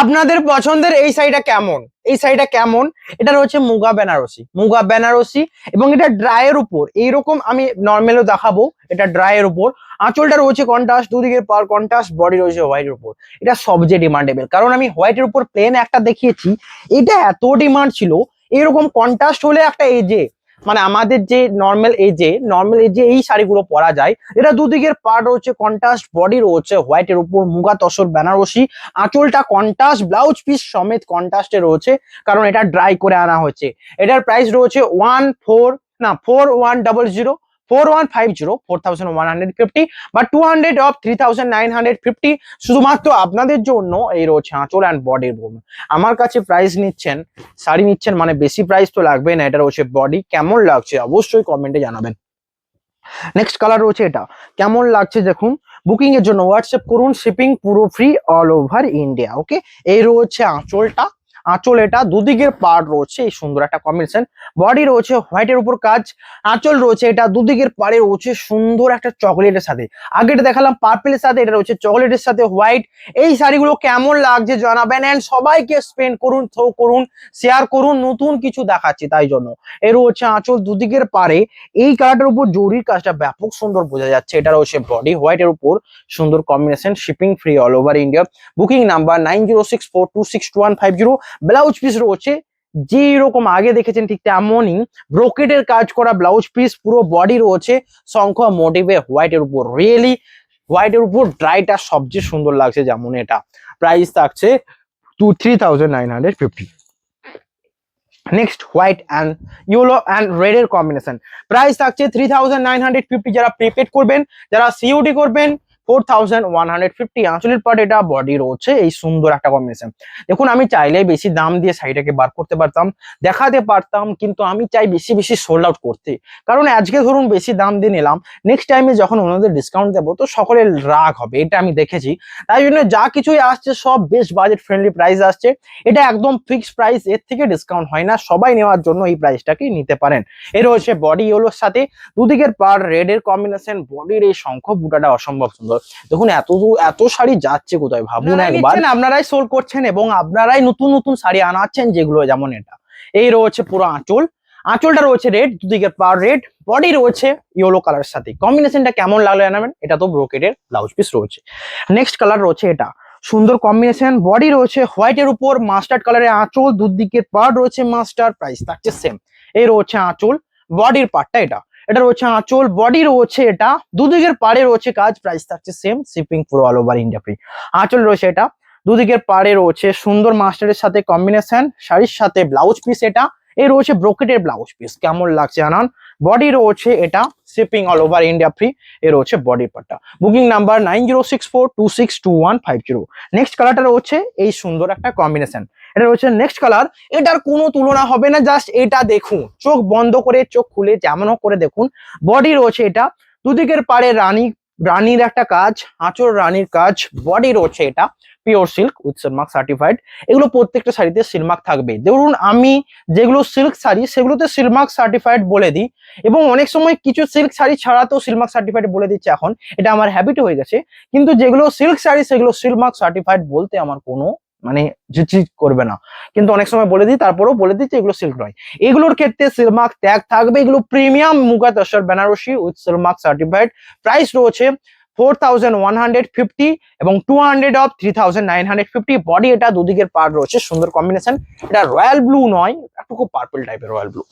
আপনাদের পছন্দের এই শাড়িটা কেমন? এই শাড়িটা কেমন? এটা রয়েছে মুগা বেনারসি এবং এটা ড্রাইয়ের উপর এইরকম আমি নর্মালও দেখাবো। এটা ড্রাইয়ের উপর আঁচলটা রয়েছে কন্ট্রাস্ট, দুদিকে পার কন্ট্রাস্ট, বডি রয়েছে হোয়াইটের উপর। এটা সবচেয়ে ডিমান্ডেবল, কারণ আমি হোয়াইটের উপর প্লেন একটা দেখিয়েছি, এটা এত ডিমান্ড ছিল। এরকম কন্ট্রাস্ট হলে একটা এজে মানে আমাদের যে নর্মাল এজে এই শাড়িগুলো পরা যায়। এটা দুদিকের পার্ট রয়েছে কন্ট্রাস্ট, বডি রয়েছে হোয়াইটের উপর, মুগা তসর বেনারসি, আঁচলটা কন্ট্রাস্ট, ব্লাউজ পিস সমেত কন্ট্রাস্টে রয়েছে, কারণ এটা ড্রাই করে আনা হয়েছে। এটার প্রাইস রয়েছে 4150, 4150, বা 200 অফ 3950। শুধুমাত্র আপনাদের জন্য এই রয়েছে আঁচল অ্যান্ড বডির বোন। আমার কাছে প্রাইস নিচ্ছেন, শাড়ি নিচ্ছেন মানে বেশি প্রাইস তো লাগবে না। এটা রয়েছে বডি, কেমন লাগছে অবশ্যই কমেন্টে জানাবেন। নেক্সট কালার রয়েছে এটা, কেমন লাগছে দেখুন। বুকিং এর জন্য হোয়াটসঅ্যাপ করুন, শিপিং পুরো ফ্রি অল ওভার ইন্ডিয়া। ওকে, এই রয়েছে আঁচলটা, আঁচল এটা দুদিকের পার্ট রয়েছে এই সুন্দর একটা কম্বিনেশন। বডি রয়েছে হোয়াইটের উপর কাজ, আঁচল রয়েছে এটা দুদিকের পাড়ে রয়েছে সুন্দর একটা চকলেটের সাথে। আগে এটা দেখালাম পার্পেলের সাথে, এটা রয়েছে চকলেটের সাথে হোয়াইট। এই শাড়িগুলো কেমন লাগছে জানাবেন, এন্ড সবাইকে স্পেন্ড করুন, থ্রো করুন, শেয়ার করুন, নতুন কিছু দেখাচ্ছি তাই জন্য। এর হচ্ছে আঁচল দুদিকের পাড়ে এই কালারটার উপর জরির কাজটা ব্যাপক সুন্দর বোঝা যাচ্ছে। এটা রয়েছে বডি হোয়াইটের উপর সুন্দর combination, shipping free all over India. Booking number 9064262150। Blouse piece রয়েছে যে রকম আগে দেখেছেন ঠিক তেমনই ব্রোকেটের কাজ করা ব্লাউজ পিস, পুরো বডি রয়েছে শঙ্খ মোটিভে হোয়াইটের উপর। রিয়েলি হোয়াইটের উপর ড্রাইটা সবচেয়ে সুন্দর লাগছে, যেমন এটা। প্রাইস থাকছে 3950। Next white and yellow and red এর কম্বিনেশন, প্রাইস থাকছে 3950। যারা প্রিপেড করবেন, যারা সিওডি করবেন 4150। আঁচলের পার্ট এটা, বডি রয়েছে এই সুন্দর একটা কম্বিনেশন। দেখুন, আমি চাইলে বেশি দাম দিয়ে শাড়িটাকে বার করতে পারতাম, দেখাতে পারতাম, কিন্তু আমি চাই বেশি বেশি সোল্ড আউট করতে। কারণ আজকে ধরুন বেশি দাম দিয়ে নিলাম, নেক্সট টাইমে যখন ওনাদের ডিসকাউন্ট দেবো তো সকলের রাগ হবে, এটা আমি দেখেছি। তাই জন্য যা কিছুই আসছে সব বেশ বাজেট ফ্রেন্ডলি প্রাইস আসছে। এটা একদম ফিক্সড প্রাইস, এর থেকে ডিসকাউন্ট হয় না। সবাই নেওয়ার জন্য এই প্রাইসটাকে নিতে পারেন। এর হচ্ছে বডি ইয়েলোর সাথে দুদিকের পার রেড এর কম্বিনেশন, বডির এই শঙ্খ বুটাটা অসম্ভব সুন্দর। দেখুন এত শাড়ি যাচ্ছে কোথায় ভাবুন একবার। আপনারাই সোল করছেন এবং আপনারাই নতুন নতুন শাড়ি আনাচ্ছেন, যেগুলো যেমন এটা। এই রয়েছে পুরো আঁচল, আঁচলটা রয়েছে রেড, দুদিকের পার রেড, বডি রয়েছে ইয়েলো কালারের সাথে। কম্বিনেশনটা কেমন লাগলো জানাবেন। এটা তো ব্রোকেটের ব্লাউজ পিস রয়েছে। নেক্সট কালার রয়েছে এটা, সুন্দর কম্বিনেশন। বডি রয়েছে হোয়াইটের উপর মাস্টার্ড কালারের আঁচল, দুদিকের পার্ট রয়েছে মাস্টার, প্রাইস থাকছে সেম। এই রয়েছে আঁচল, বডির পার্টটা এটা। এটা রয়েছে আঁচল, বডি রয়েছে এটা, দুদিকের পাড়ে রয়েছে কাজ, প্রাইস থাকছে সেম, শিপিং পুরো অল ওভার ইন্ডিয়া ফ্রি। আঁচল রয়েছে এটা, দুদিকের পাড়ে রয়েছে সুন্দর মাস্টারের সাথে কম্বিনেশন, শাড়ির সাথে ব্লাউজ পিস এটা। এই রয়েছে ব্রোকেটের ব্লাউজ পিস, কেমন লাগছে জানান। বডি রয়েছে এটা, shipping all over India free. এ রয়েছে বডির পার্টটা। Booking number 9064262150। নেক্সট কালারটা রয়েছে এই সুন্দর একটা কম্বিনেশন, এটা রয়েছে নেক্সট কালার। এটার কোনো তুলনা হবে না, জাস্ট এটা দেখুন, চোখ বন্ধ করে চোখ খুলে যেমন করে দেখুন। বডি রয়েছে এটা, দুদিকের পাড়ে রানীর একটা কাজ, আঁচল রানীর কাজ, বডি রয়েছে এটা pure silk with silk mark certified. এগুলো প্রত্যেকটা শাড়িতে সিলমার্ক থাকবে। ধরুন আমি যেগুলো সিল্ক শাড়ি সেগুলোতে সিলমার্ক সার্টিফাইড বলে দিই, এবং অনেক সময় কিছু সিল্ক শাড়ি ছাড়াতেও সিলমার্ক সার্টিফাইড বলে দিচ্ছে এখন, এটা আমার হ্যাবিট হয়ে গেছে। কিন্তু যেগুলো সিল্ক শাড়ি সেগুলো সিলমার্ক সার্টিফাইড বলতে আমার কোনো মানে ঝিঝি করবে না, কিন্তু অনেক সময় বলে দিই, তারপরেও বলে দিচ্ছি এগুলো সিল্ক নয়। এগুলোর ক্ষেত্রে সিলমার্ক ট্যাগ থাকবে। এগুলো premium muga tussar Banarasi with silk mark certified. Price রয়েছে 4150 এবং 200 অফ 3950। বডি এটা, দুদিকের পার্ট রয়েছে সুন্দর কম্বিনেশন। এটা রয়্যাল ব্লু নয়, একটু পার্পল টাইপের রয়্যাল ব্লু।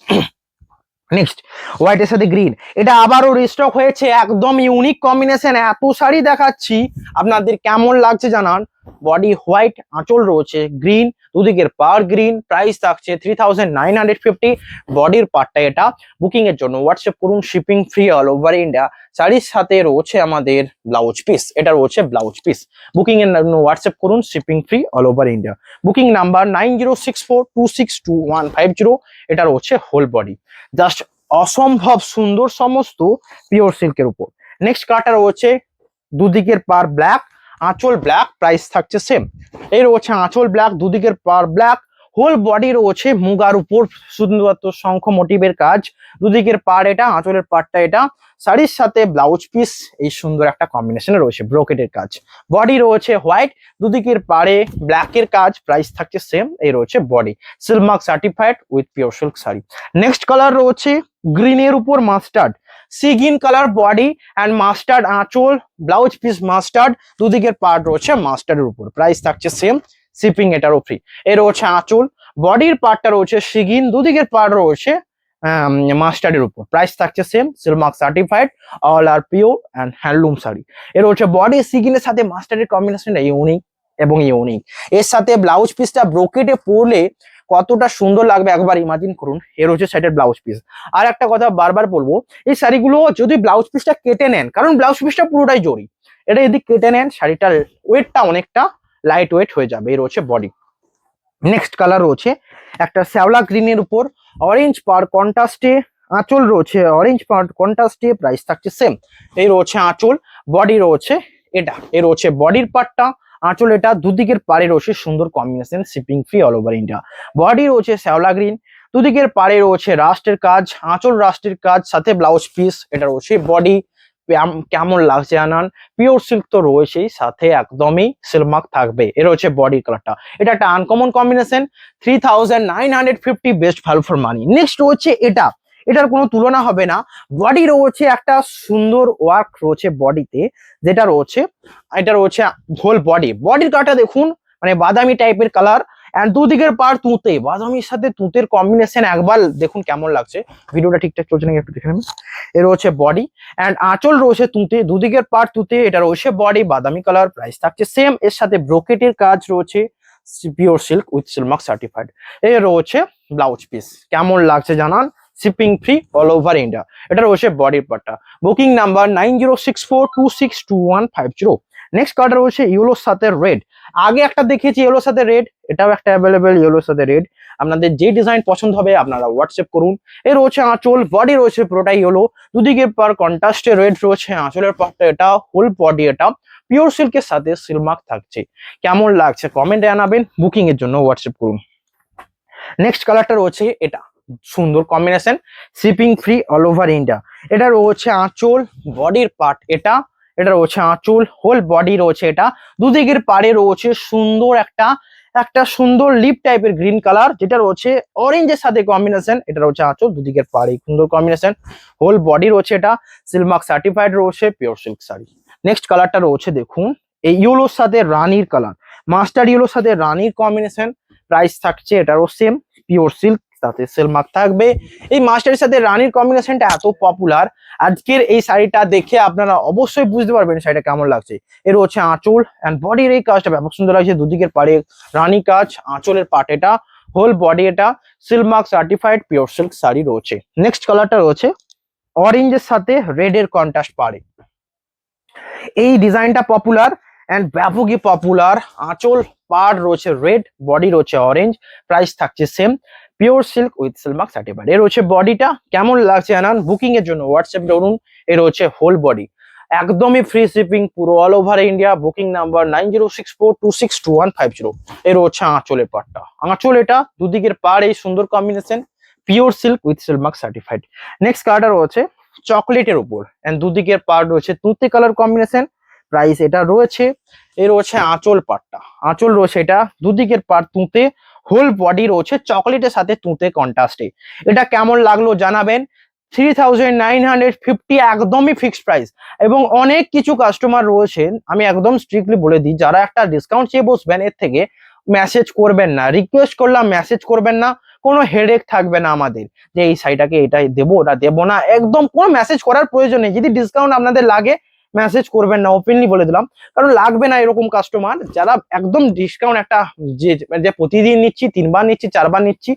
নেক্সট হোয়াইটের সাথে গ্রিন, এটা আবারও রিস্টক হয়েছে, একদম ইউনিক কম্বিনেশন। এত শাড়ি দেখাচ্ছি, আপনাদের কেমন লাগছে জানান। বডি হোয়াইট, আঁচল রয়েছে গ্রিন, দুদিকের পার গ্রিন। প্রাইস থাকছে 3950। বডির পার্টটা এটা। বুকিং এর জন্য হোয়াটসঅ্যাপ করুন, shipping free all over India. শাড়ির সাথে রয়েছে আমাদের ব্লাউজ পিস, এটা রয়েছে ব্লাউজ পিস। বুকিং এর জন্য হোয়াটসঅ্যাপ করুন, shipping free all over India. Booking number 9064262150। এটা রয়েছে হোল বডি, জাস্ট অসম্ভব সুন্দর, সমস্ত পিওর সিল্কের উপর। নেক্সট কালারটা রয়েছে দুদিকের পার ব্ল্যাক, আঁচল ব্ল্যাক, প্রাইস থাকছে সেম। এই রয়েছে আঁচল ব্ল্যাক, দুদিকের পার ব্ল্যাক, হোল বডি রয়েছে মুগার উপর শুধুমাত্র শঙ্খ মোটিভের কাজ, দুদিকের পাড় এটা, আঁচলের পাড়টা এটা, শাড়ির সাথে ব্লাউজ পিস এই সুন্দর একটা কম্বিনেশনে রয়েছে, ব্রোকেটের কাজ। বডি রয়েছে হোয়াইট, দুদিকের পাড়ে ব্ল্যাকের কাজ, প্রাইস থাকছে সেম। এই রয়েছে body, silk mark certified with pure silk sari. Next colour রয়েছে গ্রিনের উপর mustard, sea green colour body and mustard আঁচল, ব্লাউজ পিস মাস্টার্ড, দুদিকের পার্ট রয়েছে মাস্টার্ডের উপর, প্রাইস থাকছে সেম, শিপিং এটারও ফ্রি। এ রয়েছে আঁচল, বডির পার্টটা রয়েছে সিগিন, দুদিকের পার্ট রয়েছে মাস্টার্ডের উপর, প্রাইস থাকছে same, silk mark certified, all are pure and handloom sari. এর হচ্ছে বডি সিগিনের সাথে মাস্টার্ডের কম্বিনেশনটা ইউনিক এবং ইউনিক। এর সাথে ব্লাউজ পিসটা ব্রোকেটে পরলে কতটা সুন্দর লাগবে একবার ইমাজিন করুন। এর হচ্ছে সাইডের ব্লাউজ পিস। আর একটা কথা বারবার বলবো, এই শাড়িগুলো যদি ব্লাউজ পিসটা কেটে নেন, কারণ ব্লাউজ পিসটা পুরোটাই জড়ি, এটা যদি কেটে নেন শাড়িটার ওয়েটটা অনেকটা লাইট ওয়েট হয়ে যাবে। এর হচ্ছে বডি। নেক্সট কালার রয়েছে একটা শ্যাওলা গ্রিনের উপর অরেঞ্জ পার কন্ট্রাস্টে, আঁচল রয়েছে অরেঞ্জ পার কন্ট্রাস্টে, প্রাইস থাকছে সেম। এই রয়েছে আঁচল, বডি রয়েছে এটা, এর রয়েছে বডির পার্টটা, আঁচল এটা, দুদিকের পাড়ে রয়েছে সুন্দর combination, shipping free all over India. Body রয়েছে শ্যাওলা গ্রিন, দুদিকের পাড়ে রয়েছে রাস্টের কাজ, আঁচল রাস্টের কাজ, সাথে ব্লাউজ পিস, এটা রয়েছে বডি। কেমন লাগছে জানান, পিওর সিল্ক তো রয়েছেই, সাথে একদমই সিল্ক মার্ক থাকবে। এর হচ্ছে বডির কালারটা, এটা একটা uncommon combination, 3950 best value for money. Next রয়েছে এটা, এটার কোনো তুলনা হবে না। বডি রয়েছে একটা সুন্দর ওয়ার্ক রয়েছে বডিতে, যেটা রয়েছে এটা রয়েছে হোল বডি, বডির কালারটা দেখুন, মানে বাদামি টাইপের কালার, এন্ড দুদিকের পার তুঁতে, বাদামির সাথে তুঁতের কম্বিনেশন একবার দেখুন কেমন লাগছে। ভিডিওটা ঠিকঠাক চলছে নাকি একটু দেখে নেবেন। এর রয়েছে বডি এন্ড আঁচল রয়েছে তুঁতে, দুদিকের পার তুঁতে, এটা রয়েছে বডি বাদামি কালার, প্রাইস থাকছে সেম। এর সাথে ব্রোকেটের কাজ রয়েছে, pure silk with silk mark certified. এর রয়েছে ব্লাউজ পিস, কেমন লাগছে জানান, shipping free all over India. এটা রয়েছে বডির পার্টটা। Booking number 9064262150। নেক্সট কালার রয়েছে ইয়েলোর সাথে রেড, আগে একটা দেখিয়েছি ইয়েলোর সাথে রেড, এটাও একটা অ্যাভেলেবেল ইয়েলোর সাথে রেড। আপনাদের যে ডিজাইন পছন্দ হবে আপনারা হোয়াটসঅ্যাপ করুন। এর রয়েছে আঁচল, বডি রয়েছে পুরোটাই ইয়েলো, দুদিকের পার কন্ট্রাস্টে রেড রয়েছে, আঁচলের পার্টটা এটা, হোল বডি এটা, পিওর সিল্কের সাথে সিল্ক মার্ক থাকছে। কেমন লাগছে কমেন্টে জানাবেন, বুকিং এর জন্য হোয়াটসঅ্যাপ করুন। নেক্সট কালারটা রয়েছে এটা, সুন্দর combination, shipping free all over India. এটা রয়েছে আঁচল, বডির পার্ট এটা, এটা রয়েছে আঁচল, হোল বডি রয়েছে এটা, দুদিকের পাড়ে রয়েছে সুন্দর একটা একটা সুন্দর লিপ টাইপের গ্রিন কালার, যেটা রয়েছে অরেঞ্জের সাথে কম্বিনেশন। এটা রয়েছে আঁচল, দুদিকের পাড়ে সুন্দর কম্বিনেশন, হোল বডি রয়েছে এটা, সিল্ক মার্ক সার্টিফাইড রয়েছে, পিওর সিল্ক শাড়ি। নেক্সট কালারটা রয়েছে দেখুন, এই ইয়েলোর সাথে রানীর কালার, মাস্টার্ড ইয়েলোর সাথে রানীর কম্বিনেশন, প্রাইস থাকছে এটারও সেম, পিওর সিল্ক সাথে সিল্ক মার্ক থাকবে। এই মাস্টারের সাথে রানীর কম্বিনেশনটা এত পপুলার, আজকের এই শাড়িটা দেখে আপনারা অবশ্যই বুঝতে পারবেন শাড়িটা কেমন লাগছে। এর হচ্ছে আঁচল এন্ড বডির এই কাজটা ব্যাপক সুন্দর লাগছে, দুদিকের পাড়ে রানী কাজ, আঁচলের পাট এটা, হোল বডি এটা, silk mark certified pure silk sari রয়েছে। নেক্সট কালারটা রয়েছে অরেঞ্জের সাথে রেড এর কন্ট্রাস্ট পাড়ে, এই ডিজাইনটা পপুলার এন্ড ব্যাপকই পপুলার। আঁচল পাড় রয়েছে রেড, বডি রয়েছে অরেঞ্জ, প্রাইস থাকছে same, pure silk with silk mark certified. এর হচ্ছে বডিটা, কেমন লাগছে জানান, বুকিং এর জন্য হোয়াটসঅ্যাপ করুন। এর হচ্ছে হোল বডি, একদমই ফ্রি শিপিং পুরো all over India. Booking number 9064262150। এর হচ্ছে আঁচলের পাড়টা, আঁচল এটা, দুদিকের পাড় এই সুন্দর combination, pure silk with silk mark certified. Next কালারটা রয়েছে চকলেটের উপর এন্ড দুদিকের পার্ট রয়েছে তুঁতে কালার কম্বিনেশন, প্রাইস এটা রয়েছে। এর রয়েছে আঁচল পাটটা, আঁচল রয়েছে এটা, দুদিকের পার্ট তুঁতে, হোল বডি রয়েছে চকলেটের সাথে তুঁতে কন্ট্রাস্টে। এটা কেমন লাগলো জানাবেন। 3950 একদমই ফিক্সড প্রাইস, এবং অনেক কিছু কাস্টমার রয়েছেন, আমি একদম স্ট্রিক্টলি বলে দিই, যারা একটা ডিসকাউন্ট চেয়ে বসবেন এর থেকে মেসেজ করবেন না, রিকোয়েস্ট করলাম মেসেজ করবেন না, কোনো হেডেক থাকবে না আমাদের যে এই শাড়িটাকে এটাই দেবো ওটা দেবো না, একদম কোনো মেসেজ করার প্রয়োজন নেই। যদি ডিসকাউন্ট আপনাদের লাগে মেসেজ করবেন না, ওপেনলি বলে দিলাম, কারণ লাগবে না এরকম কাস্টমার যারা একদম ডিসকাউন্ট একটা যে প্রতিদিন নিচ্ছি, 3বার নিচ্ছি, 4বার নিচ্ছি,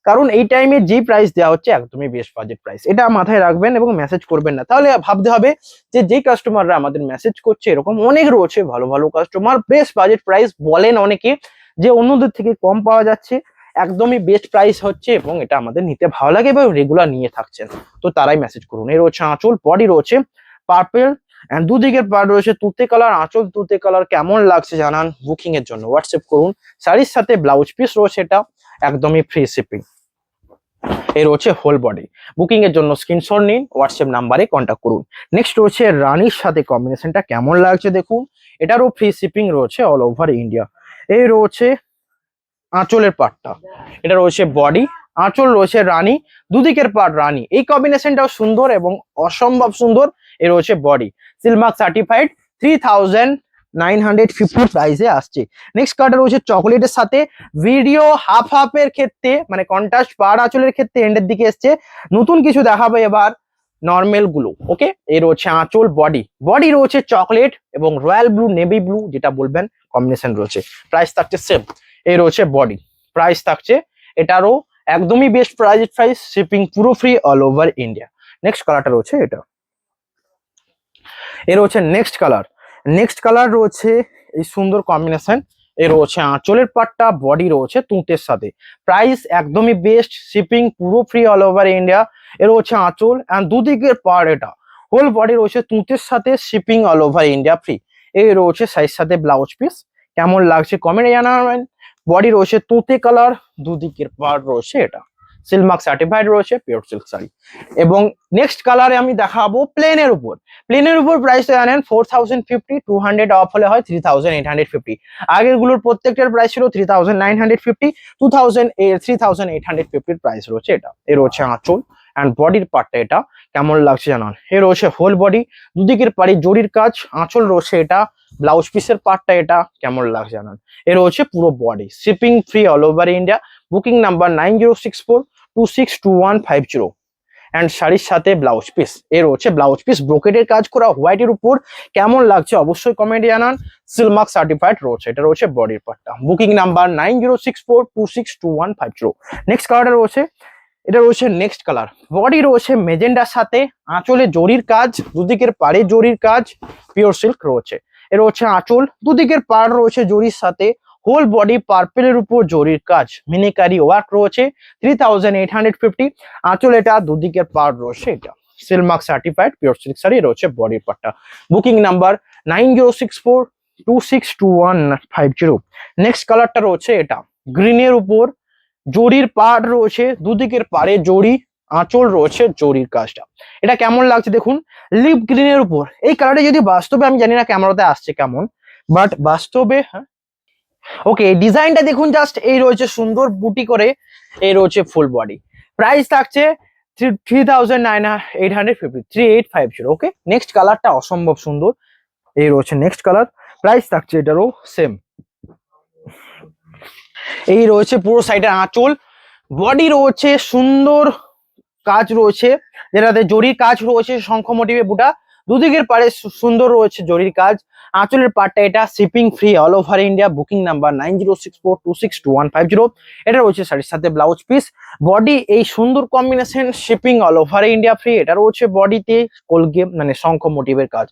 কারণ এই টাইমে যে প্রাইস দেওয়া হচ্ছে একদমই বেস্ট বাজেট প্রাইস, এটা মাথায় রাখবেন এবং মেসেজ করবেন না। তাহলে ভাবতে হবে যে যেই কাস্টমাররা আমাদের মেসেজ করছে এরকম অনেক রয়েছে ভালো ভালো কাস্টমার, বেস্ট বাজেট প্রাইস বলেন অনেকে যে অন্যদের থেকে কম পাওয়া যাচ্ছে, একদমই বেস্ট প্রাইস হচ্ছে এবং এটা আমাদের নিতে ভালো লাগে এবং রেগুলার নিয়ে থাকছেন, তো তারাই মেসেজ করুন। এর হচ্ছে আঁচল, বডি রয়েছে পার্পেল এন্ড দুদিকের পার্ট রয়েছে তুঁতে কালার, আঁচল তুঁতে কালার, কেমন লাগছে জানান, বুকিং এর জন্য হোয়াটসঅ্যাপ করুন। শাড়ির সাথে ব্লাউজ পিস রয়েছে এটা, একদমই ফ্রি শিপিং। এই রয়েছে হোল বডি। বুকিং এর জন্য স্ক্রিনশট নিন, হোয়াটসঅ্যাপ নাম্বারে কন্ট্যাক্ট করুন। নেক্সট রয়েছে রানীর সাথে কম্বিনেশনটা কেমন লাগছে দেখুন, এটারও ফ্রি শিপিং রয়েছে অল ওভার ইন্ডিয়া। এই রয়েছে আঁচলের পাটটা, এটা রয়েছে বডি, আঁচল রয়েছে রানী, দুদিকের পাট রানী। এই কম্বিনেশনটাও সুন্দর এবং অসম্ভব সুন্দর। এ রয়েছে বডি, সিলমার্ক সার্টিফাইড, 3950 প্রাইসে আসছে। নেক্সট কালারটা রয়েছে চকলেটের সাথে। ভিডিও হাফ হাফের ক্ষেত্রে মানে কন্ট্রাস্ট পাড় আঁচলের ক্ষেত্রে এন্ডের দিকে এসছে, নতুন কিছু দেখাবে এবার নর্মাল গুলো। ওকে, এর রয়েছে আঁচল, বডি, বডি রয়েছে চকলেট এবং রয়্যাল ব্লু, নেভি ব্লু যেটা বলবেন কম্বিনেশন রয়েছে। প্রাইস থাকছে সেম। এই রয়েছে বডি, প্রাইস থাকছে এটারও একদমই বেস্ট প্রাইস, শিপিং পুরো free all over India. Next কালারটা রয়েছে এটা, এর রয়েছে নেক্সট কালার। নেক্সট কালার রয়েছে এই সুন্দর কম্বিনেশন। এর রয়েছে আঁচলের পাটটা, বডি রয়েছে তুঁতের সাথে, প্রাইস একদমই বেস্ট, শিপিং পুরো ফ্রি অল ওভার ইন্ডিয়া। এর রয়েছে আঁচল অ্যান্ড দুদিকের পাড়, এটা হোল বডি রয়েছে তুঁতের সাথে, shipping all over India free. এই রয়েছে সাইজ সাথে ব্লাউজ পিস, কেমন লাগছে কমেন্টে জানাবেন। বডি রয়েছে তুঁতে কালার, দুদিকের পাড় রয়েছে এটা, সিলমার্ক সার্টিফাইড রয়েছে, পিওর সিল্ক শাড়ি। এবং নেক্সট কালারে আমি দেখাবো প্লেনের উপর। প্লেনের উপর প্রাইস জানেন 4050, 200 অফ হলে হয় 3850। আগের গুলোর প্রত্যেকটার প্রাইস ছিল 3950, 3850 প্রাইস রয়েছে এটা। এর রয়েছে আঁচল অ্যান্ড বডির পার্টটা, এটা কেমন লাগছে জানান। এর রয়েছে হোল বডি, দুদিকের পাড়ে জরির কাজ, আঁচল রয়েছে এটা, ব্লাউজ পিসের পার্টটা এটা কেমন লাগছে জানান। এর রয়েছে পুরো body, shipping free all over India. Booking number 9064262150 and শাড়ির সাথে ব্লাউজ পিস। এর হচ্ছে ব্লাউজ পিস ব্রোকেডের কাজ করা হোয়াইটের উপর, কেমন লাগছে অবশ্যই কমেন্টে জানান। সিলমার্ক সার্টিফাইড রয়েছে, এটা রয়েছে বডির পার্টটা। Booking number 9064262150। নেক্সট কালারটা রয়েছে, এটা রয়েছে নেক্সট কালার। বডি রয়েছে মেজেন্ডার সাথে, আঁচলে জরির কাজ, দুদিকের পাড়ে জরির কাজ, পিওর সিল্ক রয়েছে। এর হচ্ছে আঁচল, দুদিকের পাড় রয়েছে জরির সাথে, হোল বডি পার্পেলের উপর জরির কাজ, মিনিকারি ওয়ার্ক রয়েছে, 3850। আঁচল এটা, দুদিকের পাড় রয়েছে এটা, silk mark certified pure silk sari রয়েছে বডির পার্টটা। Booking number 9064262150। নেক্সট কালারটা রয়েছে এটা, গ্রিনের উপর জরির পাড় রয়েছে, দুদিকের পাড়ে জরি, আঁচল রয়েছে জরির কাজটা। এটা কেমন লাগছে দেখুন, লিপ গ্রিনের উপর। এই কালারটা যদি বাস্তবে, আমি জানি না ক্যামেরাতে আসছে কেমন, বাট বাস্তবে হ্যাঁ ওকে, ডিজাইনটা দেখুন জাস্ট। এই রয়েছে সুন্দর বুটি করে, এই রয়েছে ফুল বডি। প্রাইস থাকছে 3850, 3850। ওকে, নেক্সট কালারটা অসম্ভব সুন্দর। এই রয়েছে নেক্সট কালার, প্রাইস থাকছে এটারও সেম। এই রয়েছে পুরো সাইডে আঁচল, বডি রয়েছে সুন্দর কাজ রয়েছে, যেটাতে জরির কাজ রয়েছে, শঙ্খ মোটিভে বুটা, দুদিকের পাড়ে সুন্দর রয়েছে জরির কাজ। আঁচলের পার্টটা এটা, shipping free all over India. Booking number 9064262150। এটা রয়েছে শাড়ির সাথে ব্লাউজ পিস, বডি এই সুন্দর combination, shipping all over India free. এটা রয়েছে বডিতে কলগে মানে শঙ্খ মোটিভের কাজ,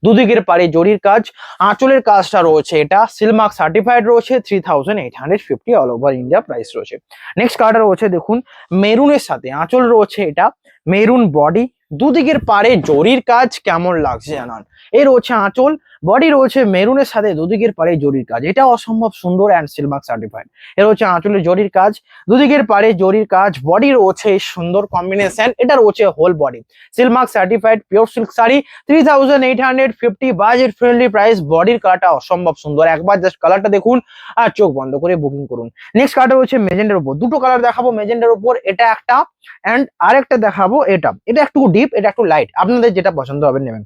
দুদিকের পাড়ে জরির কাজ, আঁচলের কাজটা রয়েছে এটা, সিলমার্ক সার্টিফাইড রয়েছে, 3850 অল ওভার ইন্ডিয়া প্রাইস রয়েছে। নেক্সট কালারটা রয়েছে দেখুন মেরুনের সাথে, আঁচল রয়েছে এটা, মেরুন বডি, দুদিকের পাড়ে জরির কাজ, কেমন লাগছে জানান। এই রয়েছে আঁচল, বডি রয়েছে মেরুনের সাথে, দুদিকের পাড়ে জরির কাজ, এটা অসম্ভব সুন্দর অ্যান্ড সিলমার্ক সার্টিফাইড। এর হচ্ছে আঁচলের জরির কাজ, দুদিকের পাড়ে জরির কাজ, বডি রয়েছে সুন্দর কম্বিনেশন, এটা রয়েছে whole body, silk mark certified pure silk sari, 3850 budget friendly price. বডির কালারটা অসম্ভব সুন্দর, একবার জাস্ট কালারটা দেখুন আর চোখ বন্ধ করে বুকিং করুন। নেক্সট কালারটা হচ্ছে মেজেন্ডার উপর, দুটো কালার দেখাবো মেজেন্ডার উপর, এটা একটা অ্যান্ড আরেকটা দেখাবো এটা। এটা একটু ডিপ, এটা একটু লাইট, আপনাদের যেটা পছন্দ হবে নেবেন।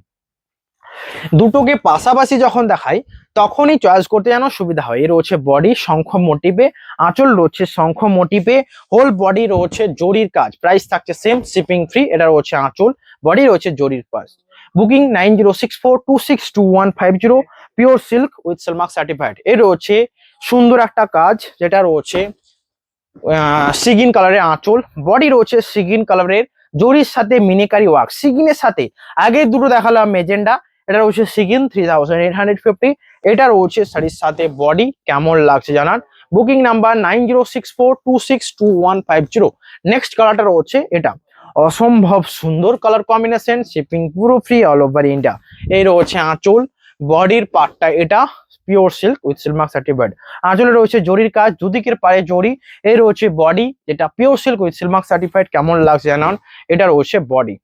দুটোকে পাশাপাশি যখন দেখাই তখনই চয়েস করতে যেন সুবিধা হয়। এর রয়েছে বডি শঙ্খ মোটিভে, আঁচল রয়েছে শঙ্খ মোটিভে, হোল বডি রয়েছে জরির কাজ, প্রাইস থাকছে সেম, শিপিং ফ্রি। এটা রয়েছে আঁচল, বডি রয়েছে জরির কাজ। Booking 9064262150, pure silk with silk mark certified. এর রয়েছে সুন্দর একটা কাজ, যেটা রয়েছে সিগিন কালারের আঁচল, বডি রয়েছে সিগিন কালারের, জরির সাথে মিনিকারি ওয়ার্ক, সিগিনের সাথে আগে দুটো দেখালাম মেজেন্ডা, এটা রয়েছে সিগিন 3850। এটা রয়েছে শাড়ির সাথে বডি, কেমন লাগছে জানান। Booking number 9064262150। নেক্সট কালারটা রয়েছে এটা, অসম্ভব সুন্দর কালার কম্বিনেশন, শিপিং পুরো ফ্রি অল ওভার ইন্ডিয়া। এই রয়েছে আঁচল, বডির পার্টটা এটা, pure silk with silk mark certified. আঁচলে রয়েছে জরির কাজ, দুদিকের পায়ে জরি। এই রয়েছে বডি, যেটা pure silk with silk mark certified. কেমন লাগছে জানান। এটা রয়েছে বডি,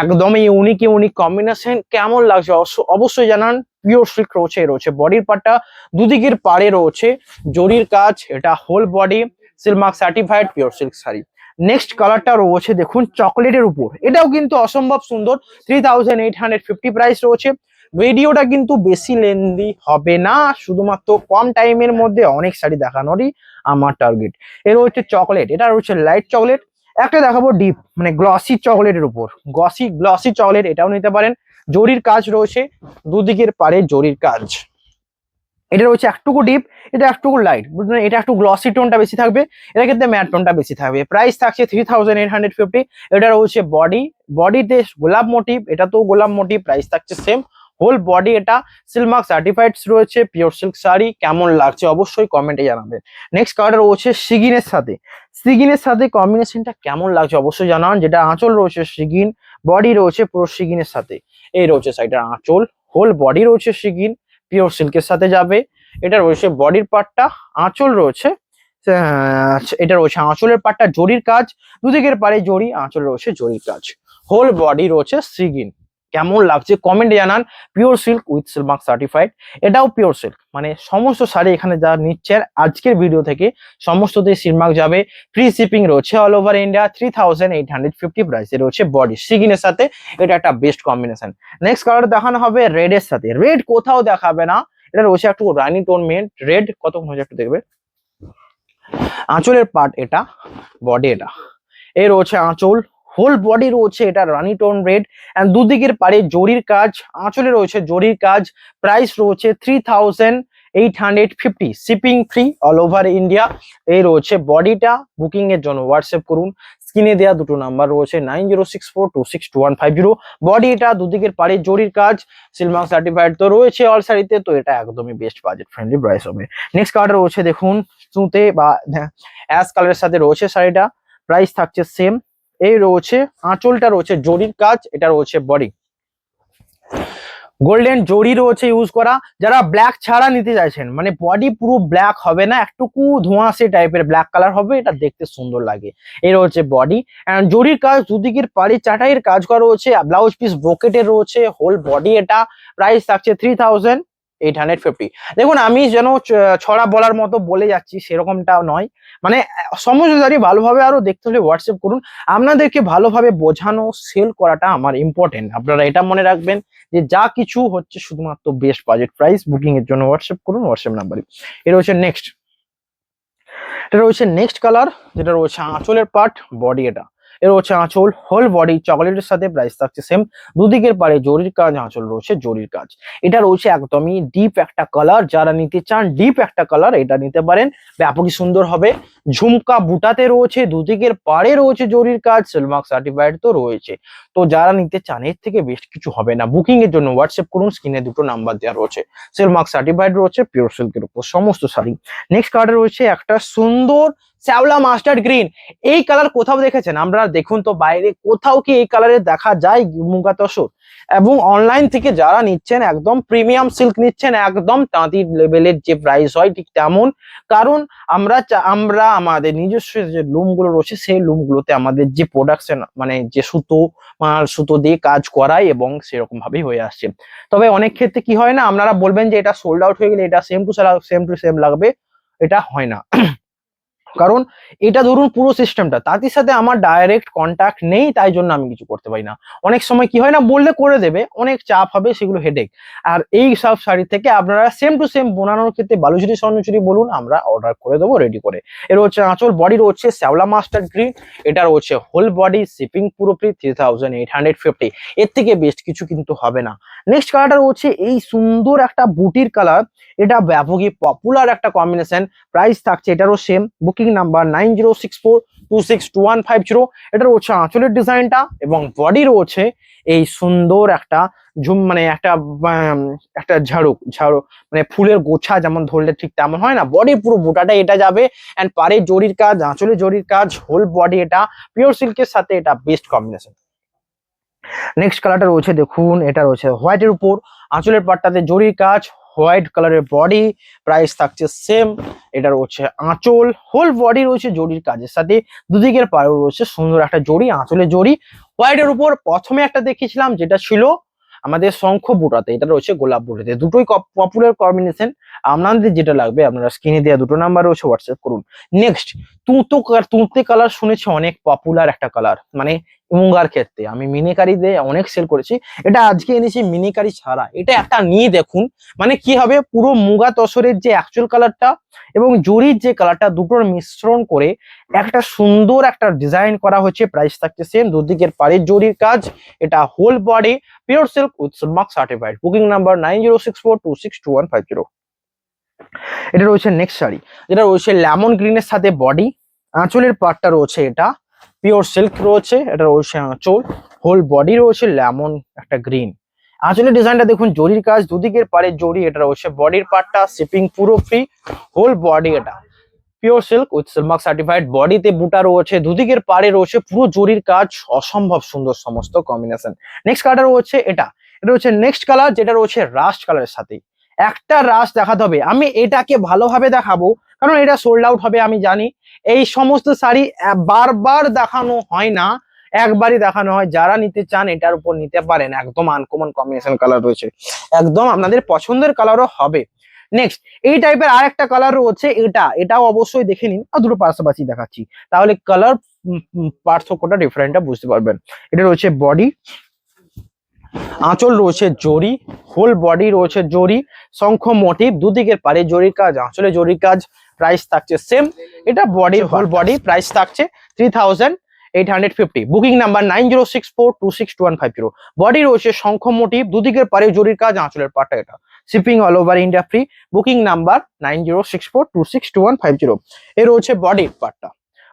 একদমই ইউনিক ইউনিক কম্বিনেশন। কেমন লাগছে অবশ্যই জানান। পিওর সিল্ক রয়েছে বডির পার্টটা, দুদিকের পাড়ে রয়েছে জরির কাজ। এটা whole body silk mark certified pure silk sari. Next কালারটা রয়েছে দেখুন চকলেটের উপর, এটাও কিন্তু অসম্ভব সুন্দর। 3850 প্রাইস রয়েছে। ভিডিওটা কিন্তু বেশি লেন্দি হবে না, শুধুমাত্র কম টাইমের মধ্যে অনেক শাড়ি দেখানোরই আমার টার্গেট। এর হচ্ছে চকলেট, এটা হচ্ছে লাইট চকলেট। একটা দেখাবো ডিপ মানে গ্লসি চকলেটের উপর, গ্লসি চকলেট, এটাও নিতে পারেন। জরির কাজ রয়েছে, দুদিকের পারে জরির কাজ। এটা রয়েছে একটুকু ডিপ, এটা একটুকু লাইট, বুঝলেন। এটা একটু গ্লসি টোনটা বেশি থাকবে, এটা ক্ষেত্রে ম্যাট টোনটা বেশি থাকবে। প্রাইস থাকছে 3850। এটা রয়েছে বডি, বডিতে গোলাপ মোটিভ, এটা তো গোলাপ মোটিভ। প্রাইস থাকছে সেম, হোল বডি। এটা সিল্ক মার্ক সার্টিফাইড রয়েছে পিওর সিল্ক শাড়ি। কেমন লাগছে অবশ্যই কমেন্টে জানাবেন। নেক্সট কালার রয়েছে সিগিনের সাথে, সিগিনের সাথে কম্বিনেশনটা কেমন লাগছে অবশ্যই জানান। যেটা আঁচল রয়েছে সিগিন, বডি রয়েছে পুরো সিগিনের সাথে। এই রয়েছে সাইডের আঁচল, হোল বডি রয়েছে সিগিন, পিওর সিল্কের সাথে যাবে। এটা রয়েছে বডির পার্টটা, আঁচল রয়েছে, এটা রয়েছে আঁচলের পার্টটা জরির কাজ, দুদিকের পারে জরি, আঁচল রয়েছে জরির কাজ, হোল বডি রয়েছে সিগিন। কেমন লাগছে কমেন্টে জানান। Pure silk with silk mark certified, এটাও পিওর সিল্ক। মানে সমস্ত শাড়ি এখানে যা নিচ্ছেন আজকের ভিডিও থেকে সমস্ততে সিল্ক মার্ক যাবে। ফ্রি শিপিং রয়েছে অল ওভার ইন্ডিয়া। 3850 প্রাইসে রয়েছে বডি সিগিনের সাথে। এটা একটা বেস্ট কম্বিনেশন। নেক্সট কালার দেখানো হবে রেডের সাথে, রেড কোথাও দেখাবে না। এটা রয়েছে একটু রানি টোন মেন রেড, কতক্ষণ হয়েছে একটু দেখবে। আঁচলের পার্ট এটা, বডি এটা। এই রয়েছে আঁচল, হোল বডি রয়েছে এটা রানি টোন রেড, এন্ড দুদিকের পারে জরির কাজ, আঁচলে রয়েছে জরির কাজ। প্রাইস রয়েছে 3850, shipping free all over India. এই রয়েছে বডিটা। বুকিং এর জন্য হোয়াটসঅ্যাপ করুন, স্ক্রিনে দেওয়া দুটো নাম্বার রয়েছে 9064262150। বডি এটা, দুদিকের পারে জরির কাজ, সিল্ক মার্ক সার্টিফাইড তো রয়েছে অল শাড়িতে, তো এটা একদমই বেস্ট বাজেট ফ্রেন্ডলি প্রাইস হবে। নেক্সট কালার রয়েছে দেখুন সুতে বা অ্যাশ কালারের সাথে রয়েছে শাড়িটা। প্রাইস থাকছে সেম। এই রয়েছে আঁচলটা রয়েছে জরির কাজ, এটা রয়েছে বডি, গোল্ডেন জরি রয়েছে ইউজ করা। যারা ব্ল্যাক ছাড়া নিতে চাইছেন, মানে বডি পুরো ব্ল্যাক হবে না, একটুকু ধোঁয়াশে টাইপের ব্ল্যাক কালার হবে, এটা দেখতে সুন্দর লাগে। এই রয়েছে বডি, জরির কাজ, দুদিকের পাড়ে চাটাইয়ের কাজ করা রয়েছে, ব্লাউজ পিস ব্রোকেটের রয়েছে, হোল বডি এটা। প্রাইস থাকছে 3850। দেখুন আমি যেন ছড়া বলার মতো বলে যাচ্ছি সেরকমটা নয়, মানে সমস্ত শাড়ি ভালোভাবে আরো দেখতে হলে হোয়াটসঅ্যাপ করুন। আপনাদেরকে ভালোভাবে বোঝানো সেল করাটা আমার ইম্পর্টেন্ট, আপনারা এটা মনে রাখবেন যে যা কিছু হচ্ছে শুধুমাত্র বেস্ট বাজেট প্রাইস। বুকিং এর জন্য হোয়াটসঅ্যাপ করুন, হোয়াটসঅ্যাপ নাম্বারে। এটা হচ্ছে নেক্সট, এটা রয়েছে নেক্সট কালার, যেটা রয়েছে আঁচলের পার্ট, বডি এটা। এর হচ্ছে আঁচল, হোল বডি চকলেটের সাথে। প্রাইস থাকছে সেম, দুদিকের পারে জরির কাজ, আঁচল রয়েছে জরির কাজ। এটা রয়েছে একদমই ডিপ একটা কালার, যারা নিতে চান ডিপ একটা কালার এটা নিতে পারেন, ব্যাপকই সুন্দর হবে। ঝুমকা বুটাতে রয়েছে, দুদিকের পাড়ে রয়েছে জরির কাজ, সিল্ক মার্ক সার্টিফাইড তো রয়েছে। তো যারা নিতে চান এর থেকে বেস্ট কিছু হবে না। বুকিং এর জন্য হোয়াটসঅ্যাপ করুন, স্ক্রিনে দুটো নাম্বার দেওয়া রয়েছে। সিল্ক মার্ক সার্টিফাইড রয়েছে পিওর সিল্কের উপর সমস্ত শাড়ি। নেক্সট কালার রয়েছে একটা সুন্দর শ্যাওলা মাস্টার্ড গ্রিন। এই কালার কোথাও দেখেছেন? আমরা দেখুন তো বাইরে কোথাও কি এই কালারে দেখা যায় মুগা তসর? এবং অনলাইন থেকে যারা নিচ্ছেন একদম প্রিমিয়াম সিল্ক নিচ্ছেন, একদম তাঁতির লেভেলের যে প্রাইস হয় ঠিক তেমন। কারণ আমরা আমাদের নিজস্ব যে লুমগুলো রয়েছে সেই লুমগুলোতে আমাদের যে প্রোডাকশন মানে যে সুতো দিয়ে কাজ করাই এবং সেরকম ভাবেই হয়ে আসছে। তবে অনেক ক্ষেত্রে কি হয় না, আপনারা বলবেন যে এটা সোল্ড আউট হয়ে গেলে এটা সেম টু সেম লাগবে, এটা হয় না। কারণ এটা ধরুন পুরো সিস্টেমটা তাঁতির সাথে আমার ডাইরেক্ট কন্ট্যাক্ট নেই, তাই জন্য আমি কিছু করতে পারি না। অনেক সময় কি হয় না, বললে করে দেবে, অনেক চাপ হবে, সেগুলো হেডেক। আর এই সব শাড়ি থেকে আপনারা সেম টু সেম বোনানোর ক্ষেত্রে বালুচুরি স্বর্ণচুরি বলুন, আমরা অর্ডার করে দেবো, রেডি করে। এর হচ্ছে আঁচল, বডি রয়েছে শ্যাওলা মাস্টার্ড গ্রিন, এটা রয়েছে হোল বডি, শিপিং পুরোপুরি 3850। এর থেকে বেস্ট কিছু কিন্তু হবে না। নেক্সট কালারটা রয়েছে এই সুন্দর একটা বুটির কালার, এটা ব্যাপকই পপুলার একটা কম্বিনেশন। প্রাইস থাকছে এটারও সেম, বুকিং নাম্বার 9064262150। এটা রয়েছে আঁচলের ডিজাইনটা এবং বডি রয়েছে এই সুন্দর একটা মানে একটা ঝাড়ু মানে ফুলের গোছা যেমন ধরলে ঠিক তেমন হয় না, বডি পুরো বুটাটা এটা যাবে। এন্ড পারে জরির কাজ, আঁচলে জরির কাজ, হোল বডি এটা পিওর সিল্কের সাথে, এটা বেস্ট কম্বিনেশন। নেক্সট কালারটা রয়েছে দেখুন, এটা রয়েছে হোয়াইটের উপর, আঁচলের পাটটাতে জরির কাজ, হোয়াইট কালারের বডি, প্রাইস থাকছে সেম। এটা রয়েছে আঁচল, হোল বডি রয়েছে জরির কাজের সাথে, দুদিকের পাড়েও রয়েছে সুন্দর একটা জরি, আঁচলে জরি। হোয়াইটের উপর প্রথমে একটা দেখিয়েছিলাম যেটা ছিল আমাদের শঙ্খ বুটাতে, এটা রয়েছে গোলাপ বুটাতে, দুটোই পপুলার কম্বিনেশন। আপনাদের যেটা লাগবে আপনারা স্ক্রিনে দেওয়া দুটো নাম্বার রয়েছে, হোয়াটসঅ্যাপ করুন। নেক্সট তুঁতে কালার শুনেছি অনেক পপুলার একটা কালার, মানে মুঙ্গার ক্ষেত্রে আমি মিনিকারিতে অনেক সেল করেছি, এটা আজকে এনেছি মিনিকারি ছাড়া। এটা একটা নিয়ে দেখুন, মানে কি হবে, পুরো মুগা তসরের যে অ্যাকচুয়াল কালারটা এবং জরির যে কালারটা দুটোর মিশ্রণ করে একটা সুন্দর একটা ডিজাইন করা হচ্ছে। প্রাইস থাকছে সেম, দুদিকের পাড়ের জরির কাজ, এটা whole body pure silk with silk mark certified. Booking number 9064262150। এটা রয়েছে নেক্সট শাড়ি, যেটা রয়েছে লেমন গ্রিনের সাথে বডি, আঁচলের পার্টটা রয়েছে এটা পিওর সিল্ক রয়েছে, এটা রয়েছে আঁচল, হোল বডি রয়েছে লেমন একটা গ্রিন। আঁচলের ডিজাইনটা দেখুন, জরির কাজ, দুদিকের পাড়ের জরি, এটা রয়েছে বডির পার্টটা, শিপিং পুরো ফ্রি, হোল বডি এটা pure silk with silk mark certified. বডিতে বুটা রয়েছে, দুদিকের পাড়ে রয়েছে পুরো জরির কাজ, অসম্ভব সুন্দর সমস্ত কম্বিনেশন। নেক্সট কালার রয়েছে এটা রয়েছে নেক্সট কালার, যেটা রয়েছে রাস্ট কালারের সাথে। একটা রাস্ট দেখাতে হবে, আমি এটাকে ভালোভাবে দেখাবো কারণ এটা সোল্ড আউট হবে আমি জানি। এই সমস্ত শাড়ি বারবার দেখানো হয় না, একবারই দেখানো হয়। যারা নিতে চান এটার উপর নিতে পারেন, একদম আনকমন কম্বিনেশন কালার রয়েছে, একদম আপনাদের পছন্দের কালারও হবে। নেক্সট এই টাইপের আর একটা কালার রয়েছে, এটাও অবশ্যই দেখে নিন, আর দুটো পাশাপাশি দেখাচ্ছি, তাহলে কালার পার্থক্যটা ডিফারেন্টটা বুঝতে পারবেন। এটা রয়েছে বডি, আঁচল রয়েছে জরি, হোল বডি রয়েছে জরি, শঙ্খ মোটিভ, দুদিকের পাড়ে জরির কাজ, আঁচলে জরির কাজ। প্রাইস থাকছে সেম, এটা বডি হোল বডি, প্রাইস থাকছে 3850। Booking number 9064262150। বডি রয়েছে শঙ্খ মোটিভ, দুদিকের পাড়ে জরির কাজ, আঁচলের পাটা এটা, shipping all over India free. Booking number 9064262150। এ রয়েছে বডির পার্টটা,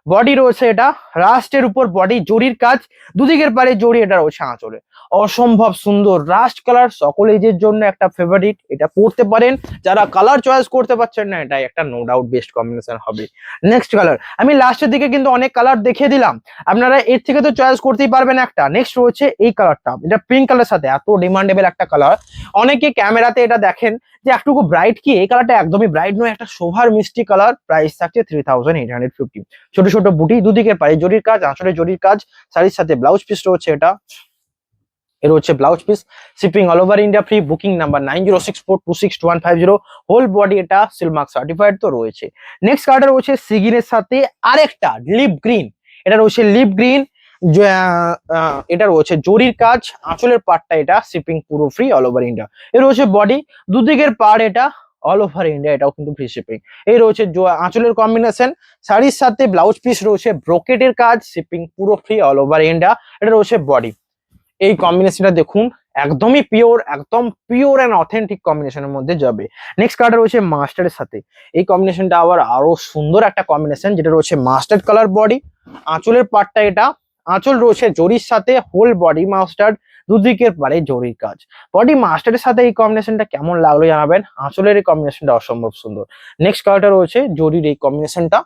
বডি রয়েছে এটা রাস্টের উপর বডি জরির কাজ, দুদিকের পারে জরি, এটা রয়েছে আঁচলে, অসম্ভব সুন্দর রাস্ট কালার, সকল এজের জন্য একটা ফেভারিট। এটা পড়তে পারেন, যারা কালার চয়েস করতে পারছেন না এটাই একটা নো ডাউট বেস্ট কম্বিনেশন হবে। নেক্সট কালার, আমি লাস্টের দিকে কিন্তু অনেক কালার দেখিয়ে দিলাম, আপনারা এর থেকে তো চয়েস করতেই পারবেন একটা। নেক্সট রয়েছে এই কালারটা, এটা পিঙ্ক কালার সাথে, এত ডিমান্ডেবল একটা কালার, অনেকে ক্যামেরাতে এটা দেখেন যে একটুকু ব্রাইট, কি এই কালারটা একদমই ব্রাইট নয়, একটা শোভার মিষ্টি কালার। প্রাইস থাকছে 3850। ছোট ছোট বুটি, দুদিকের পাড়ে জরির কাজ, আঁচলে জরির কাজ, শাড়ির সাথে ব্লাউজ পিস রয়েছে এটা, এর হচ্ছে blouse piece, shipping all over India free. Booking number 9064262150। Whole body এটা সিলমার্ক সার্টিফাইড তো রয়েছে। নেক্সট কালারটা রয়েছে সিগিনের সাথে আরেকটা লিপ গ্রিন, এটা রয়েছে লিপ গ্রিন, এটা রয়েছে জরির কাজ, আঁচলের পার্টটা এটা শিপিং পুরো ফ্রি অল ওভার ইন্ডিয়া। এর রয়েছে বডি, দুদিকের পার্ট এটা অল ওভার ইন্ডিয়া, এটাও কিন্তু ফ্রি শিপিং। এই রয়েছে আঁচলের কম্বিনেশন, শাড়ির সাথে ব্লাউজ পিস রয়েছে, ব্রোকেটের কাজ, শিপিং পুরো ফ্রি অল ওভার ইন্ডিয়া। এটা রয়েছে বডি। এই কম্বিনেশনটা দেখুন, একদমই পিওর, একদম পিওর অ্যান্ড অথেন্টিক কম্বিনেশনের মধ্যে যাবে। নেক্সট কালারটা রয়েছে মাস্টার্ডের সাথে, এই কম্বিনেশনটা আরো সুন্দর একটা কম্বিনেশন, যেটা রয়েছে মাস্টার্ড কালার বডি, আঁচলের পার্টটা এটা, আঁচল রয়েছে জরির সাথে, হোল বডি মাস্টার্ড, দুদিকের পারে জরির কাজ। বডি মাস্টার্ডের সাথে এই কম্বিনেশনটা কেমন লাগলো জানাবেন, আঁচলের এই কম্বিনেশনটা অসম্ভব সুন্দর। নেক্সট কালারটা রয়েছে জরির এই কম্বিনেশনটা,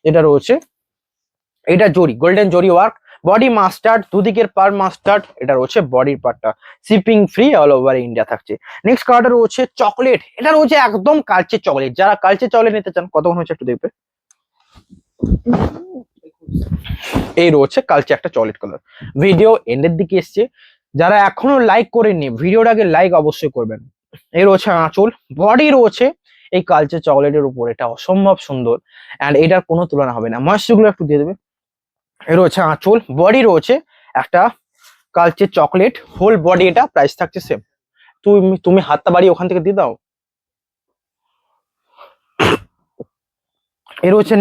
যেটা রয়েছে এটা জরি, গোল্ডেন জরি ওয়ার্ক, বডি মাস্টার্ড, দুদিকের পার মাস্টার্ড, এটা রয়েছে বডির পার্টটা, shipping free all over India থাকছে। নেক্সট কালারটা রয়েছে চকলেট, এটা রয়েছে একদম কালচে চকলেট, যারা কালচে চকলেট নিতে চান, কতক্ষণ হচ্ছে একটু দেখবে, এই রয়েছে কালচে একটা চকলেট কালার। ভিডিও এন্ডের দিকে এসছে, যারা এখনো লাইক করেননি ভিডিওটাকে লাইক অবশ্যই করবেন। এই রয়েছে আঁচল, বডি রয়েছে এই কালচে চকলেটের উপর, এটা অসম্ভব সুন্দর অ্যান্ড এটার কোনো তুলনা হবে না। ময়েশ্চারগুলো একটু দিয়ে দেবে। এ রয়েছে আঁচল, বডি রয়েছে একটা কালচে চকলেট, হোল বডি এটা, প্রাইস থাকছে সেম। তুমি হাতটা বাড়িয়ে ওখান থেকে দিয়ে দাও। এর হচ্ছে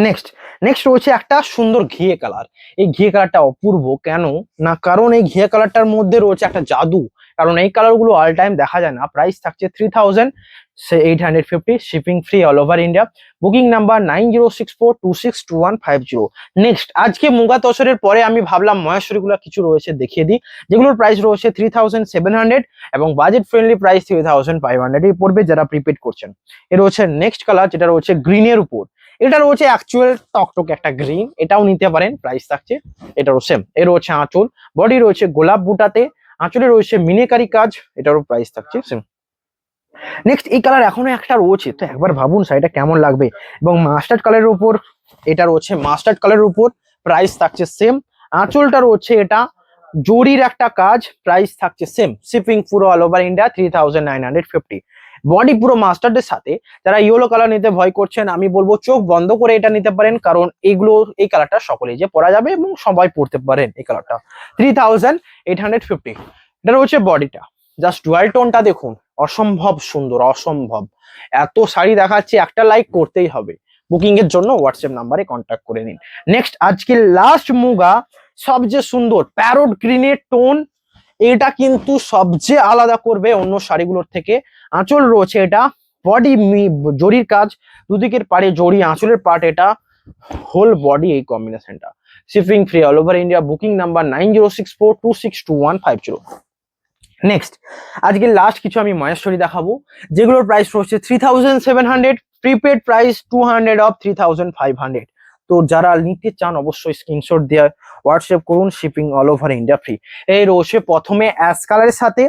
নেক্সট রয়েছে একটা সুন্দর ঘিয়ে কালার। এই ঘিয়ে কালারটা অপূর্ব কেন না, কারণ এই ঘিয়ে কালারটার মধ্যে রয়েছে একটা জাদু, কারণ এই কালার গুলো অল টাইম দেখা যায় না। প্রাইস থাকছে 3850, shipping free all over India. Booking number 9064262150। Next আজকে মুগা তসরের পরে আমি ভাবলাম মহেশ্বরী গুলো কিছু রয়েছে দেখিয়ে দিই, যেগুলোর প্রাইস রয়েছে 3700 এবং বাজেট ফ্রেন্ডলি প্রাইস 3500 পড়বে যারা প্রিপেড করছেন। এর রয়েছে নেক্সট কালার, যেটা রয়েছে গ্রিনের উপর, এটা রয়েছে অ্যাকচুয়াল টকটক একটা গ্রিন, এটাও নিতে পারেন, প্রাইস থাকছে এটারও সেম। এর রয়েছে আঁচল, বডি রয়েছে গোলাপ বুটাতে, আঁচলে রয়েছে মিনেকারি কাজ, এটারও প্রাইস থাকছে সেম। নেক্সট এই কালার এখনো একটা রয়েছে, তো একবার ভাবুন শাড়িটা কেমন লাগবে। এবং মাস্টার্ড কালারের উপর এটা রয়েছে, মাস্টার্ড কালারের উপর প্রাইস থাকছে সেম। আঁচলটা রয়েছে এটা জরির একটা কাজ, প্রাইস থাকছে সেম। শিপিং পুরো অল ওভার ইন্ডিয়া 3950। বডি পুরো মাস্টার্ডের সাথে যারা ইয়েলো কালার নিতে ভয় করছেন, আমি বলবো চোখ বন্ধ করে এটা নিতে পারেন, কারণ এইগুলো এই কালারটা সকলেই যে পরা যাবে এবং সবাই পরতে পারেন এই কালারটা। 3850। এটা রয়েছে বডিটা। জাস্ট ডুয়াল টোনটা দেখুন, অসম্ভব সুন্দর, অসম্ভব। এত শাড়ি দেখাচ্ছি, একটা লাইক করতেই হবে। বুকিং এর জন্য হোয়াটসঅ্যাপ নাম্বারে কন্ট্যাক্ট করে নিন। নেক্সট আজকে লাস্ট মুগা, সবচেয়ে সুন্দর প্যারোট গ্রিনের টোন। এটা কিন্তু সবচেয়ে আলাদা করবে অন্য শাড়িগুলোর থেকে। আঁচল রয়েছে এটা বডি জরির কাজ, দুদিকের পাড়ে জরি, আঁচলের পার্ট এটা, হোল বডি এই কম্বিনেশনটা। Shipping free all over India. Booking number 9064262150। Next আজকে লাস্ট কিছু আমি মহেশ্বরী দেখাবো, যেগুলোর প্রাইস রয়েছে 3700, প্রিপেড প্রাইস 200 অফ 3500। তো যারা নিতে চান অবশ্যই স্ক্রিনশট দিয়ে হোয়াটসঅ্যাপ করুন, shipping all over India free. এই রয়েছে প্রথমে অ্যাশ কালারের সাথে,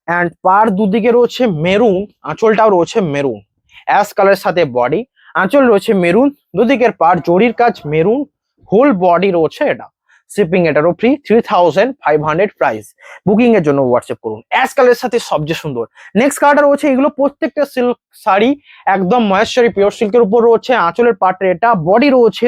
অ্যান্ড পার দুদিকে রয়েছে মেরুন, আঁচলটাও রয়েছে মেরুন। অ্যাশ কালারের সাথে বডি, আঁচল রয়েছে মেরুন, দুদিকের পার জরির কাজ মেরুন, হোল বডি রয়েছে এটা। শিপিং এটারও ফ্রি, 3500 প্রাইস। বুকিং এর জন্য হোয়াটসঅ্যাপ করুন। অ্যাশ কালারের সাথে সবচেয়ে সুন্দর নেক্সট কালারটা রয়েছে, এগুলো প্রত্যেকটা সিল্ক শাড়ি, একদম মহেশ্বরী পিওর সিল্কের উপর রয়েছে। আঁচলের পার্টে এটা, বডি রয়েছে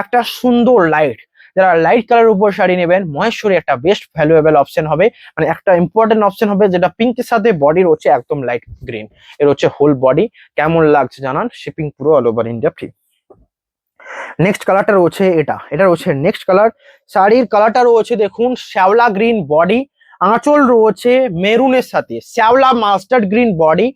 একটা সুন্দর লাইট। যারা লাইট কালারের উপর শাড়ি নেবেন, মহেশ্বরী একটা বেস্ট ভ্যালুয়েবল অপশন হবে, মানে একটা ইম্পর্টেন্ট অপশন হবে, যেটা পিঙ্কের সাথে বডি রয়েছে একদম লাইট গ্রিন। এর হচ্ছে হোল বডি। কেমন লাগছে জানান, শিপিং পুরো all over India free. Next কালারটা রয়েছে এটা রয়েছে নেক্সট কালার। শাড়ির কালারটা রয়েছে দেখুন শ্যাওলা গ্রিন বডি, আঁচল রয়েছে মেরুনের সাথে, শ্যাওলা মাস্টার্ড গ্রিন বডি,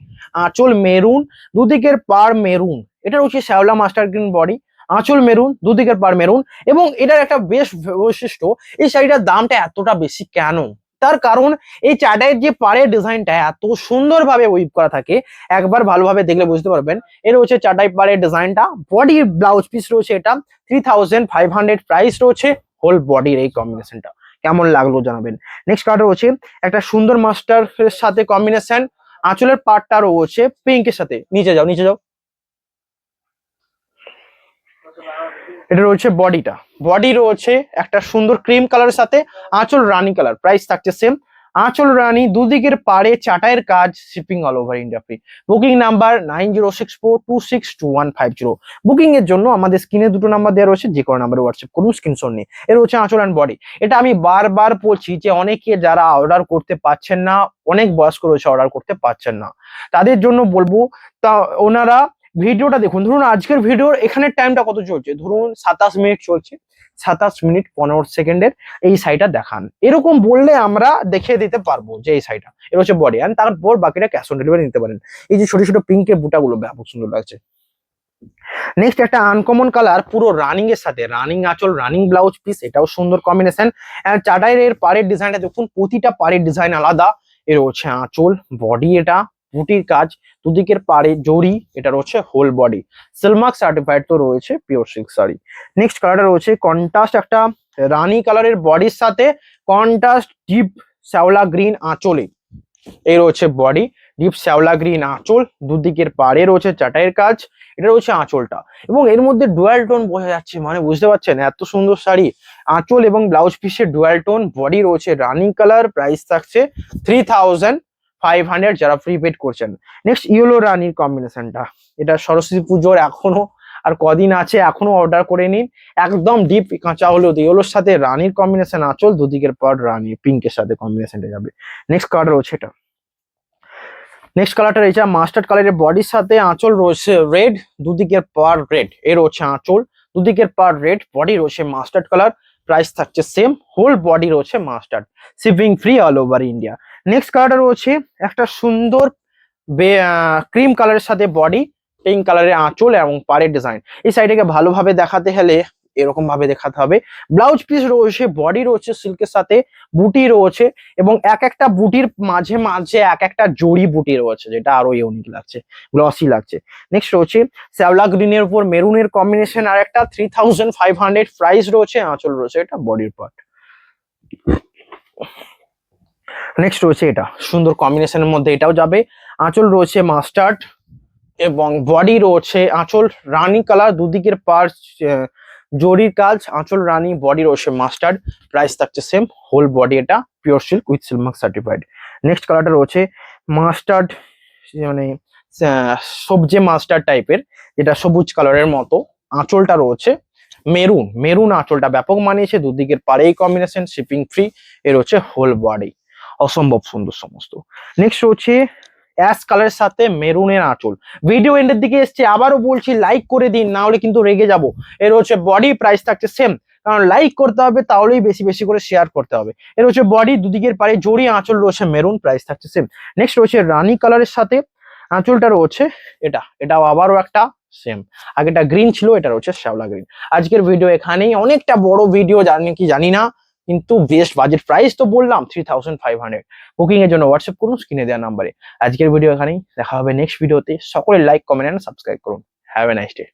আঁচল মেরুন, দুদিকের পার মেরুন। এটা রয়েছে শ্যাওলা মাস্টার্ড গ্রিন বডি, আঁচল মেরুন, দুদিকের পার মেরুন। এবং এটার একটা বেশ বৈশিষ্ট্য, এই শাড়িটার দামটা এতটা বেশি কেন, তার কারণ এই চাটাইয়ের যে পাড়ের ডিজাইনটা এত সুন্দরভাবে উইভ করা থাকে, একবার ভালোভাবে দেখলে বুঝতে পারবেন। এর হচ্ছে চাটাই পাড়ের ডিজাইনটা, বডির ব্লাউজ পিস রয়েছে এটা 3500 প্রাইস রয়েছে, হোল বডির এই কম্বিনেশনটা। কেমন লাগলো জানাবেন। নেক্সট কালার রয়েছে একটা সুন্দর মাস্টার সাথে কম্বিনেশন, আঁচলের পার্টটা রয়েছে পিঙ্কের সাথে। নিচে যাও, নিচে যাও। এটা রয়েছে বডিটা, বডি রয়েছে একটা সুন্দর ক্রিম কালারের সাথে, আঁচল রানী কালার, প্রাইস থাকছে সেম। আঁচল রানী, দুদিকের পাড়ে চাটাইয়ের কাজ, shipping all over India free. Booking number 9064262150। Booking এর জন্য আমাদের স্ক্রিনে দুটো নাম্বার দেওয়া রয়েছে, যে কোনো নাম্বারে হোয়াটসঅ্যাপ করুন, স্ক্রিনশট নিয়ে। এর হচ্ছে আঁচল অ্যান্ড বডি। এটা আমি বারবার বলছি যে অনেকে যারা অর্ডার করতে পারছেন না, অনেক বয়স্ক রয়েছে অর্ডার করতে পারছেন না, তাদের জন্য বলবো, তা ওনারা ভিডিওটা দেখুন। ধরুন আজকের ভিডিওর এখানের টাইমটা কত চলছে, ধরুন 27 মিনিট চলছে, 27 মিনিট 15 সেকেন্ডের এই শাড়িটা দেখান, এরকম বললে আমরা দেখিয়ে দিতে পারবো যে এই শাড়িটা। এর হচ্ছে বডি, আর তারপর বাকিটা ক্যাশ অন ডেলিভারি নিতে পারেন। এই যে ছোট ছোট পিঙ্কের বুটাগুলো ব্যাপক সুন্দর লাগছে। নেক্সট একটা আনকমন কালার, পুরো রানিং এর সাথে, রানিং আঁচল, রানিং ব্লাউজ পিস, এটাও সুন্দর কম্বিনেশন। চাটাইয়ের পাড়ের ডিজাইনটা দেখুন, প্রতিটা পাড়ের ডিজাইন আলাদা। এর হচ্ছে আঁচল, বডি এটা বুটির কাজ, দুদিকের পাড়ে জরি, এটা রয়েছে হোল বডি। সিলমার্ক সার্টিফাইড তো রয়েছে পিওর সিল্ক শাড়ি। নেক্সট কালারটা রয়েছে কন্ট্রাস্ট একটা রানী কালারের বডির সাথে কন্ট্রাস্ট ডিপ শ্যাওলা গ্রিন আঁচলে। এই রয়েছে বডি, ডিপ শ্যাওলা গ্রিন আঁচল, দুদিকের পাড়ে রয়েছে চাটাইয়ের কাজ, এটা রয়েছে আঁচলটা। এবং এর মধ্যে ডুয়াল টোন বোঝা যাচ্ছে, মানে বুঝতে পারছেন এত সুন্দর শাড়ি। আঁচল এবং ব্লাউজ পিসের ডুয়াল টোন, বডি রয়েছে রানিং কালার, প্রাইস থাকছে 3500 যারা প্রিপেড করছেন। নেক্সট ইয়েলো রানির কম্বিনেশনটা, এটা সরস্বতী পুজোর এখনো আর কদিন আছে, এখনো অর্ডার করে নিন। একদম ডিপ কাঁচা হলুদ, ইয়েলোর সাথে রানির কম্বিনেশন, আঁচল, দুদিকের পাড় রানি পিঙ্কের সাথে কম্বিনেশনটা যাবে। নেক্সট কালার রয়েছে এটা। নেক্সট কালারটা রয়েছে মাস্টার্ড কালারের বডির সাথে, আঁচল রয়েছে রেড, দুদিকের পার রেড। এর হচ্ছে আঁচল, দুদিকের পার রেড, বডি রয়েছে মাস্টার্ড কালার, প্রাইস থাকছে সেম, হোল বডি রয়েছে mustard, shipping free all over India. Next কালারটা রয়েছে একটা সুন্দর ক্রিম কালারের সাথে বডি, পিঙ্ক কালারের আঁচল এবং পাড়ের ডিজাইন। এই সাইডটাকে ভালোভাবে দেখাতে হলে এরকম ভাবে দেখাতে হবে। ব্লাউজ পিস রয়েছে, বডি রয়েছে সিল্কের সাথে, বুটি রয়েছে, এবং এক একটা বুটির মাঝে মাঝে এক একটা জড়ি বুটি রয়েছে, যেটা আরো ইউনিক লাগছে, গ্লসি লাগছে। নেক্সট রয়েছে শ্যাওলা গ্রিনের উপর মেরুনের কম্বিনেশন, আর একটা 3500 প্রাইস রয়েছে, আঁচল রয়েছে এটা বডির পার্ট। নেক্সট রয়েছে এটা সুন্দর কম্বিনেশনের মধ্যে, এটাও যাবে। আঁচল রয়েছে মাস্টার্ড এবং বডি রয়েছে আঁচল রানী কালার, দুদিকের পার জরির কাজ, আঁচল রানী, বডি রয়েছে মাস্টার্ড। প্রাইস থাকছে সেম, হোল বডি এটা pure silk with silk mark certified. Next কালারটা রয়েছে মাস্টার্ড, মানে সবজে মাস্টার্ড টাইপের, যেটা সবুজ কালারের মতো। আঁচলটা রয়েছে মেরুন, মেরুন আঁচলটা ব্যাপক মানিয়েছে, দুদিকের পারে এই কম্বিনেশন, শিপিং ফ্রি। এর হচ্ছে হোল বডি, অসম্ভব সুন্দর সমস্ত। নেক্সট হচ্ছে অ্যাশ কালারের সাথে মেরুনের আঁচল। ভিডিও এন্ডের দিকে এসছে, আবারও বলছি লাইক করে দিন, না হলে কিন্তু রেগে যাব। এর হচ্ছে বডি, প্রাইস থাকছে সেম, কারণ লাইক করতে হবে, তাহলেই বেশি বেশি করে শেয়ার করতে হবে। এর হচ্ছে বডি, দুদিকের পারে জড়ি আঁচল রয়েছে মেরুন, প্রাইস থাকছে সেম। নেক্সট রয়েছে রানী কালারের সাথে আঁচলটা রয়েছে এটাও আবারও একটা সেম। আগেটা গ্রিন ছিল, এটা রয়েছে শ্যাওলা গ্রিন। আজকের ভিডিও এখানেই, অনেকটা বড় ভিডিও জানি না, কিন্তু বেস্ট বাজেট প্রাইস তো বললাম 3500। বুকিং এর জন্য হোয়াটসঅ্যাপ করুন স্ক্রিনে দেওয়া নাম্বারে। আজকের ভিডিও এখানেই, দেখা হবে নেক্সট ভিডিওতে। সকলে লাইক, কমেন্ট এন্ড সাবস্ক্রাইব করুন। Have a nice day.